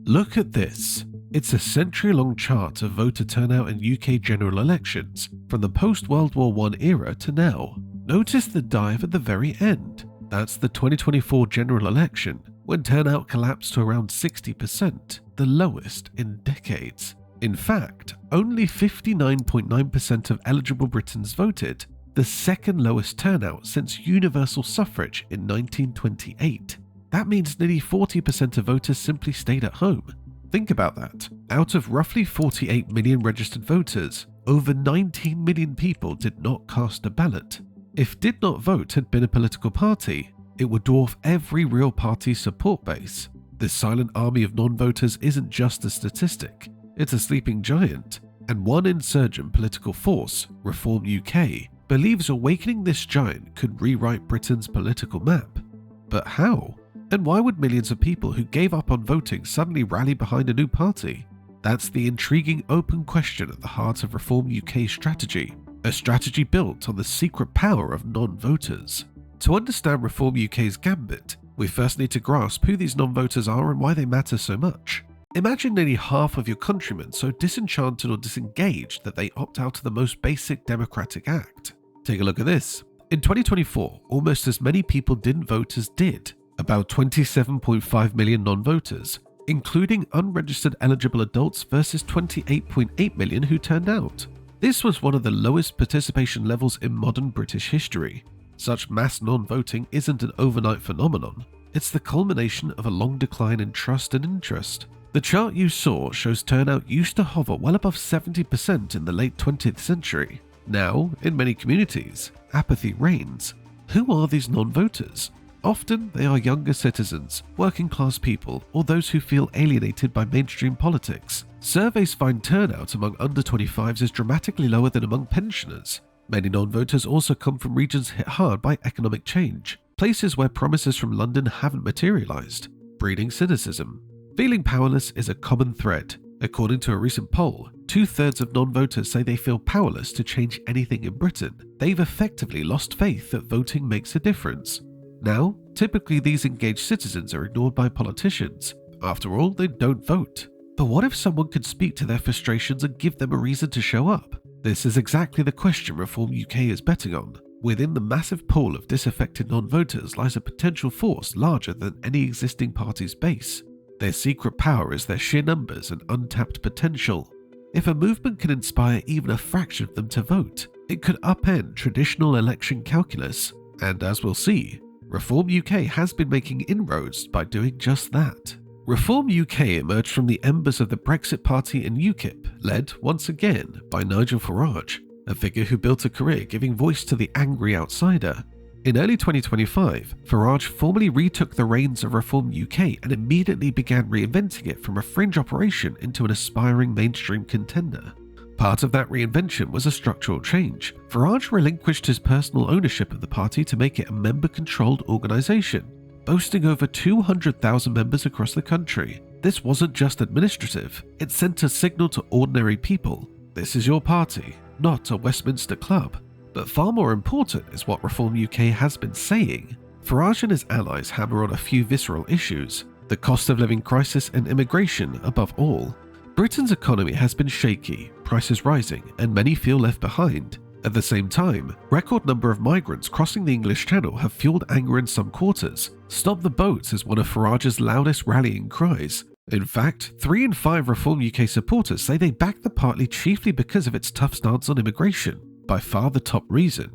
Look at this. It's a century-long chart of voter turnout in UK general elections from the post-World War I era to now. Notice the dive at the very end. That's the 2024 general election, when turnout collapsed to around 60%, the lowest in decades. In fact, only 59.9% of eligible Britons voted, the second lowest turnout since universal suffrage in 1928. That means nearly 40% of voters simply stayed at home. Think about that. Out of roughly 48 million registered voters, over 19 million people did not cast a ballot. If did not vote had been a political party, it would dwarf every real party's support base. This silent army of non-voters isn't just a statistic, it's a sleeping giant, and one insurgent political force, Reform UK, believes awakening this giant could rewrite Britain's political map. But how? And why would millions of people who gave up on voting suddenly rally behind a new party? That's the intriguing open question at the heart of Reform UK's strategy, a strategy built on the secret power of non-voters. To understand Reform UK's gambit, we first need to grasp who these non-voters are and why they matter so much. Imagine nearly half of your countrymen so disenchanted or disengaged that they opt out of the most basic democratic act. Take a look at this. In 2024, almost as many people didn't vote as did, about 27.5 million non-voters, including unregistered eligible adults versus 28.8 million who turned out. This was one of the lowest participation levels in modern British history. Such mass non-voting isn't an overnight phenomenon, it's the culmination of a long decline in trust and interest. The chart you saw shows turnout used to hover well above 70% in the late 20th century. Now, in many communities, apathy reigns. Who are these non-voters? Often, they are younger citizens, working-class people, or those who feel alienated by mainstream politics. Surveys find turnout among under 25s is dramatically lower than among pensioners. Many non-voters also come from regions hit hard by economic change, places where promises from London haven't materialised, breeding cynicism. Feeling powerless is a common thread. According to a recent poll, 2/3 of non-voters say they feel powerless to change anything in Britain. They've effectively lost faith that voting makes a difference. Now, typically these engaged citizens are ignored by politicians. After all, they don't vote. But what if someone could speak to their frustrations and give them a reason to show up? This is exactly the question Reform UK is betting on. Within the massive pool of disaffected non-voters lies a potential force larger than any existing party's base. Their secret power is their sheer numbers and untapped potential. If a movement can inspire even a fraction of them to vote, it could upend traditional election calculus. And as we'll see, Reform UK has been making inroads by doing just that. Reform UK emerged from the embers of the Brexit Party and UKIP, led, once again, by Nigel Farage, a figure who built a career giving voice to the angry outsider. In early 2025, Farage formally retook the reins of Reform UK and immediately began reinventing it from a fringe operation into an aspiring mainstream contender. Part of that reinvention was a structural change. Farage relinquished his personal ownership of the party to make it a member-controlled organisation, boasting over 200,000 members across the country. This wasn't just administrative, it sent a signal to ordinary people. This is your party, not a Westminster club. But far more important is what Reform UK has been saying. Farage and his allies hammer on a few visceral issues, the cost of living crisis and immigration above all. Britain's economy has been shaky, prices rising, and many feel left behind. At the same time, record number of migrants crossing the English Channel have fueled anger in some quarters. Stop the boats is one of Farage's loudest rallying cries. In fact, 3 in 5 Reform UK supporters say they back the party chiefly because of its tough stance on immigration. By far the top reason.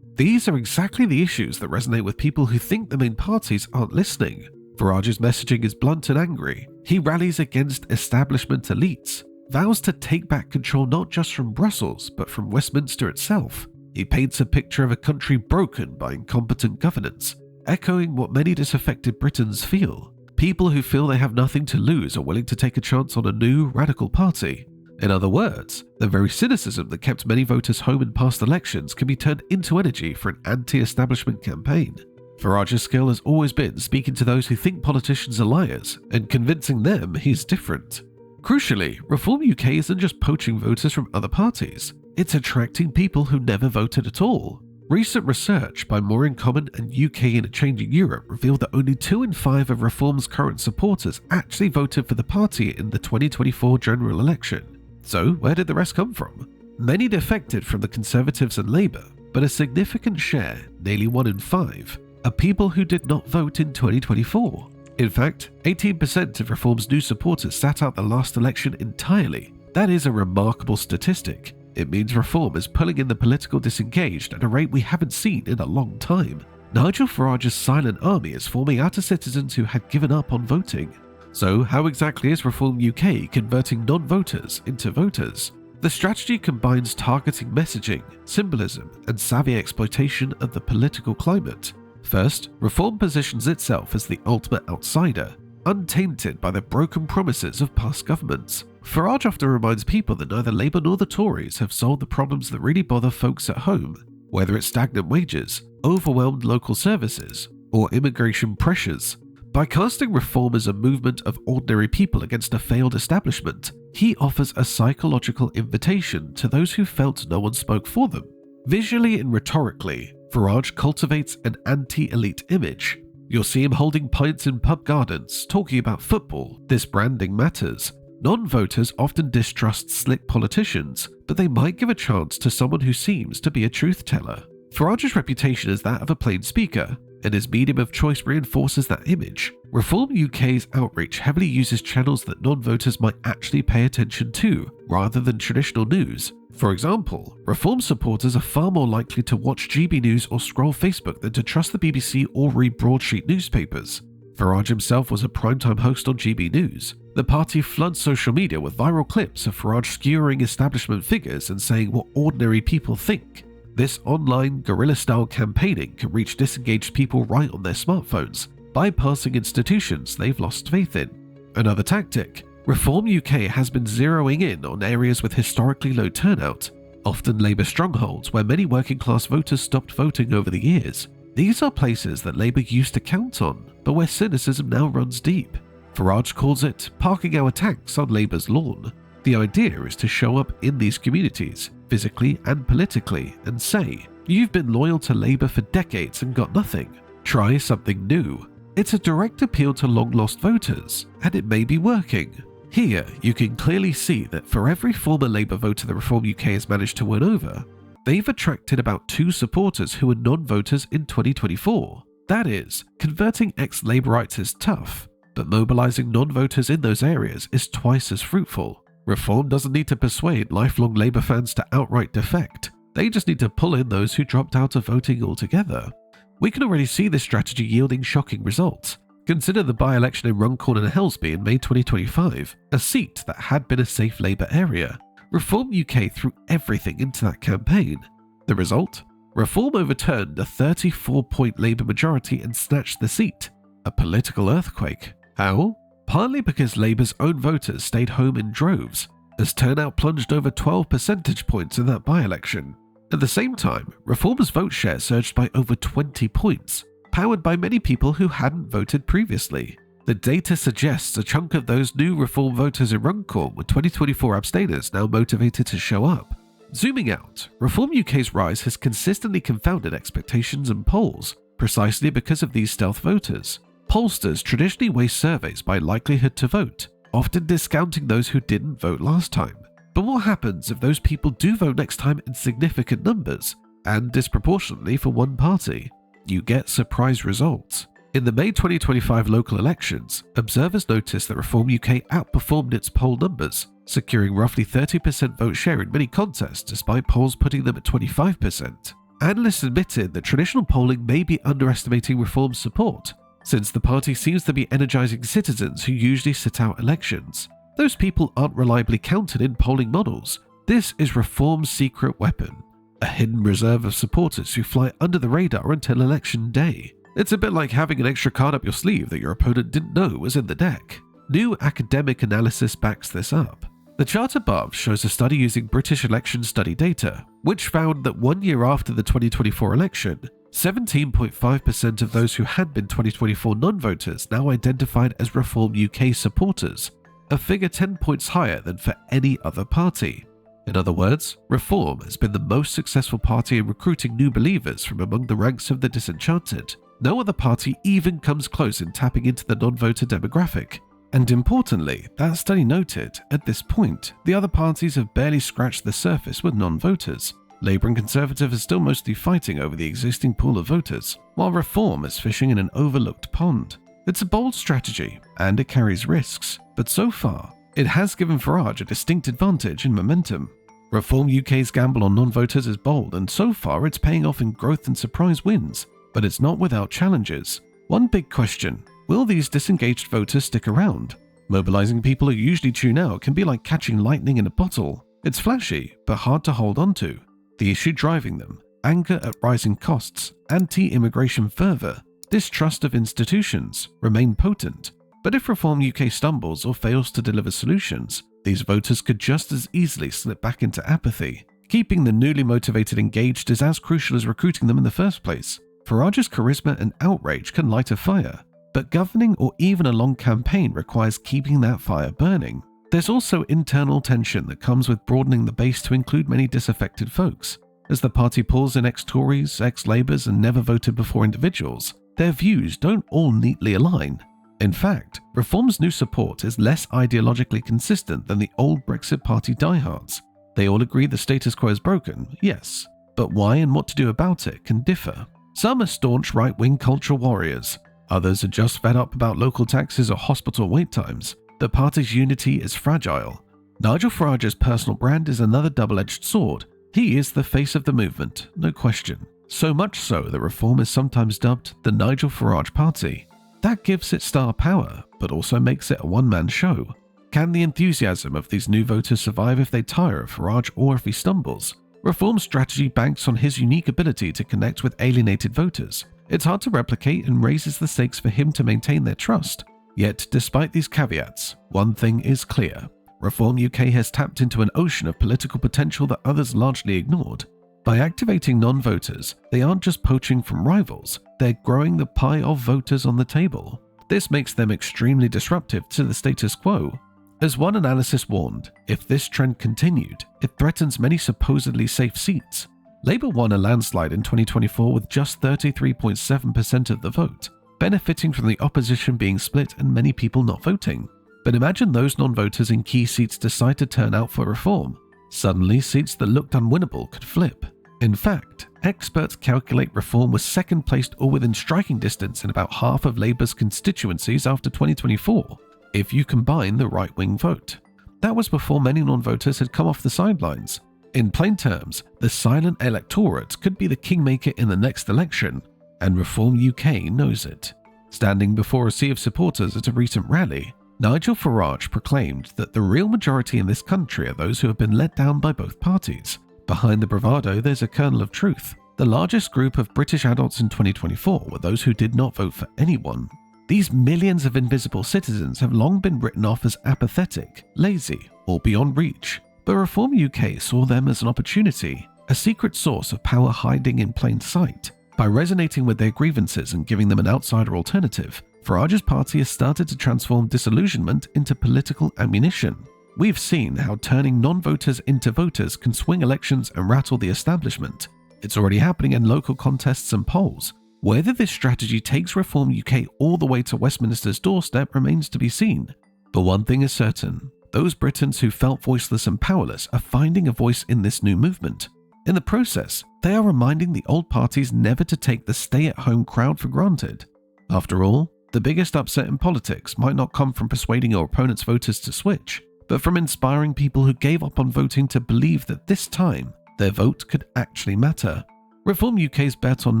These are exactly the issues that resonate with people who think the main parties aren't listening. Farage's messaging is blunt and angry. He rallies against establishment elites, vows to take back control not just from Brussels, but from Westminster itself. He paints a picture of a country broken by incompetent governance, echoing what many disaffected Britons feel. People who feel they have nothing to lose are willing to take a chance on a new, radical party. In other words, the very cynicism that kept many voters home in past elections can be turned into energy for an anti-establishment campaign. Farage's skill has always been speaking to those who think politicians are liars and convincing them he's different. Crucially, Reform UK isn't just poaching voters from other parties, it's attracting people who never voted at all. Recent research by More in Common and UK in a Changing Europe revealed that only 2 in 5 of Reform's current supporters actually voted for the party in the 2024 general election. So where did the rest come from? Many defected from the Conservatives and Labour, but a significant share, nearly 1 in 5, are people who did not vote in 2024. In fact, 18% of Reform's new supporters sat out the last election entirely. That is a remarkable statistic. It means Reform is pulling in the political disengaged at a rate we haven't seen in a long time. Nigel Farage's silent army is forming out of citizens who had given up on voting. So how exactly is Reform UK converting non-voters into voters? The strategy combines targeting messaging, symbolism, and savvy exploitation of the political climate. First, Reform positions itself as the ultimate outsider, untainted by the broken promises of past governments. Farage often reminds people that neither Labour nor the Tories have solved the problems that really bother folks at home, whether it's stagnant wages, overwhelmed local services, or immigration pressures. By casting Reform as a movement of ordinary people against a failed establishment, he offers a psychological invitation to those who felt no one spoke for them. Visually and rhetorically, Farage cultivates an anti-elite image. You'll see him holding pints in pub gardens, talking about football. This branding matters. Non-voters often distrust slick politicians, but they might give a chance to someone who seems to be a truth-teller. Farage's reputation is that of a plain speaker, and his medium of choice reinforces that image. Reform UK's outreach heavily uses channels that non-voters might actually pay attention to, rather than traditional news. For example, Reform supporters are far more likely to watch GB News or scroll Facebook than to trust the BBC or read broadsheet newspapers. Farage himself was a primetime host on GB News. The party floods social media with viral clips of Farage skewering establishment figures and saying what ordinary people think. This online guerrilla-style campaigning can reach disengaged people right on their smartphones, bypassing institutions they've lost faith in. Another tactic, Reform UK has been zeroing in on areas with historically low turnout, often Labour strongholds where many working-class voters stopped voting over the years. These are places that Labour used to count on, but where cynicism now runs deep. Farage calls it parking our tanks on Labour's lawn. The idea is to show up in these communities, physically and politically, and say, you've been loyal to Labour for decades and got nothing. Try something new. It's a direct appeal to long-lost voters, and it may be working. Here, you can clearly see that for every former Labour voter the Reform UK has managed to win over, they've attracted about 2 supporters who were non-voters in 2024. That is, converting ex-Labourites is tough, but mobilising non-voters in those areas is twice as fruitful. Reform doesn't need to persuade lifelong Labour fans to outright defect. They just need to pull in those who dropped out of voting altogether. We can already see this strategy yielding shocking results. Consider the by-election in Runcorn and Helsby in May 2025, a seat that had been a safe Labour area. Reform UK threw everything into that campaign. The result? Reform overturned a 34-point Labour majority and snatched the seat. A political earthquake. How? Partly because Labour's own voters stayed home in droves, as turnout plunged over 12 percentage points in that by-election. At the same time, Reform's vote share surged by over 20 points, powered by many people who hadn't voted previously. The data suggests a chunk of those new Reform voters in Runcorn were 2024 abstainers now motivated to show up. Zooming out, Reform UK's rise has consistently confounded expectations and polls, precisely because of these stealth voters. Pollsters traditionally weigh surveys by likelihood to vote, often discounting those who didn't vote last time. But what happens if those people do vote next time in significant numbers, and disproportionately for one party? You get surprise results. In the May 2025 local elections, observers noticed that Reform UK outperformed its poll numbers, securing roughly 30% vote share in many contests despite polls putting them at 25%. Analysts admitted that traditional polling may be underestimating Reform's support, since the party seems to be energizing citizens who usually sit out elections. Those people aren't reliably counted in polling models. This is Reform's secret weapon, a hidden reserve of supporters who fly under the radar until election day. It's a bit like having an extra card up your sleeve that your opponent didn't know was in the deck. New academic analysis backs this up. The chart above shows a study using British election study data, which found that 1 year after the 2024 election, 17.5% of those who had been 2024 non-voters now identified as Reform UK supporters, a figure 10 points higher than for any other party. In other words, Reform has been the most successful party in recruiting new believers from among the ranks of the disenchanted. No other party even comes close in tapping into the non-voter demographic. And importantly, that study noted, at this point, the other parties have barely scratched the surface with non-voters. Labour and Conservative are still mostly fighting over the existing pool of voters, while Reform is fishing in an overlooked pond. It's a bold strategy, and it carries risks, but so far, it has given Farage a distinct advantage in momentum. Reform UK's gamble on non-voters is bold, and so far it's paying off in growth and surprise wins, but it's not without challenges. One big question: will these disengaged voters stick around? Mobilizing people who usually tune out can be like catching lightning in a bottle. It's flashy, but hard to hold on to. The issue driving them: anger at rising costs, anti-immigration fervor, distrust of institutions, remain potent. But if Reform UK stumbles or fails to deliver solutions, these voters could just as easily slip back into apathy. Keeping the newly motivated engaged is as crucial as recruiting them in the first place. Farage's charisma and outrage can light a fire, but governing or even a long campaign requires keeping that fire burning. There's also internal tension that comes with broadening the base to include many disaffected folks. As the party pulls in ex-Tories, ex-Labours and never voted before individuals, their views don't all neatly align. In fact, Reform's new support is less ideologically consistent than the old Brexit Party diehards. They all agree the status quo is broken, yes, but why and what to do about it can differ. Some are staunch right-wing cultural warriors. Others are just fed up about local taxes or hospital wait times. The party's unity is fragile. Nigel Farage's personal brand is another double-edged sword. He is the face of the movement, no question. So much so that Reform is sometimes dubbed the Nigel Farage Party. That gives it star power, but also makes it a one-man show. Can the enthusiasm of these new voters survive if they tire of Farage or if he stumbles? Reform's strategy banks on his unique ability to connect with alienated voters. It's hard to replicate and raises the stakes for him to maintain their trust. Yet, despite these caveats, one thing is clear. Reform UK has tapped into an ocean of political potential that others largely ignored. By activating non-voters, they aren't just poaching from rivals, they're growing the pie of voters on the table. This makes them extremely disruptive to the status quo. As one analysis warned, if this trend continued, it threatens many supposedly safe seats. Labour won a landslide in 2024 with just 33.7% of the vote, benefiting from the opposition being split and many people not voting. But imagine those non-voters in key seats decide to turn out for Reform. Suddenly, seats that looked unwinnable could flip. In fact, experts calculate Reform was second placed or within striking distance in about half of Labour's constituencies after 2024, if you combine the right-wing vote. That was before many non-voters had come off the sidelines. In plain terms, the silent electorate could be the kingmaker in the next election, and Reform UK knows it. Standing before a sea of supporters at a recent rally, Nigel Farage proclaimed that the real majority in this country are those who have been let down by both parties. Behind the bravado, there's a kernel of truth. The largest group of British adults in 2024 were those who did not vote for anyone. These millions of invisible citizens have long been written off as apathetic, lazy, or beyond reach. But Reform UK saw them as an opportunity, a secret source of power hiding in plain sight. By resonating with their grievances and giving them an outsider alternative, Farage's party has started to transform disillusionment into political ammunition. We've seen how turning non-voters into voters can swing elections and rattle the establishment. It's already happening in local contests and polls. Whether this strategy takes Reform UK all the way to Westminster's doorstep remains to be seen. But one thing is certain: those Britons who felt voiceless and powerless are finding a voice in this new movement. In the process, they are reminding the old parties never to take the stay-at-home crowd for granted. After all, the biggest upset in politics might not come from persuading your opponent's voters to switch, but from inspiring people who gave up on voting to believe that this time, their vote could actually matter. Reform UK's bet on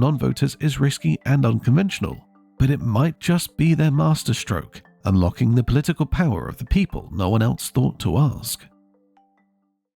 non-voters is risky and unconventional, but it might just be their masterstroke, unlocking the political power of the people no one else thought to ask.